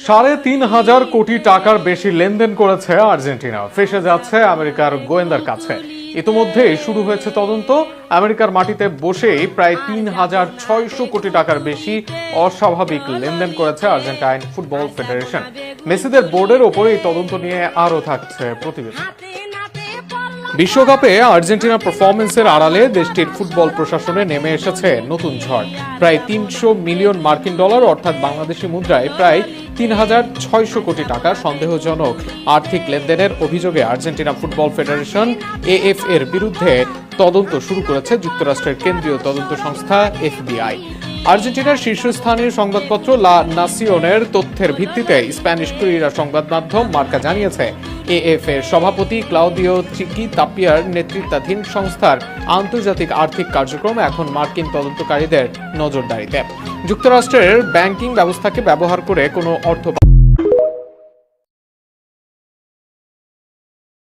৩,৫০০ কোটি টাকার বেশি লেনদেন করেছে আর্জেন্টিনা, ফেঁসে যাচ্ছে আমেরিকার গোয়েন্দার কাছে। ইতোমধ্যে শুরু হয়েছে তদন্ত। আমেরিকার মাটিতে বসেই প্রায় ৩,৬০০ কোটি টাকার বেশি অস্বাভাবিক লেনদেন করেছে আর্জেন্টাইন ফুটবল ফেডারেশন। মেসিদের বোর্ডের ওপরে এই তদন্ত নিয়ে আরও থাকছে প্রতিবেদন। বিশ্বকাপে আর্জেন্টিনার পারফরমেন্সের আড়ালে দেশটির ফুটবল প্রশাসনে নেমে এসেছে নতুন ঝড়। প্রায় ৩০০ মিলিয়ন মার্কিন ডলার অর্থাৎ বাংলাদেশি মুদ্রায় প্রায় ৩,৬০০ কোটি টাকা সন্দেহজনক আর্থিক লেনদেনের অভিযোগে আর্জেন্টিনা ফুটবল ফেডারেশন এএফ এর বিরুদ্ধে তদন্ত শুরু করেছে যুক্তরাষ্ট্রের কেন্দ্রীয় তদন্ত সংস্থা এফবিআই। আর্জেন্টিনার শীর্ষস্থানীয় সংবাদপত্র লা নাসিওনের তথ্যের ভিত্তিতে স্প্যানিশ ক্রীড়া সংবাদ মাধ্যম মার্কা জানিয়েছে, এএফ এর সভাপতি ক্লাউদিও চিকি তাপিয়ার নেতৃত্বাধীন সংস্থার আন্তর্জাতিক আর্থিক কার্যক্রম এখন মার্কিন তদন্তকারীদের নজরদারিতে। যুক্তরাষ্ট্রের ব্যাংকিং ব্যবস্থাকে ব্যবহার করে কোনো অর্থ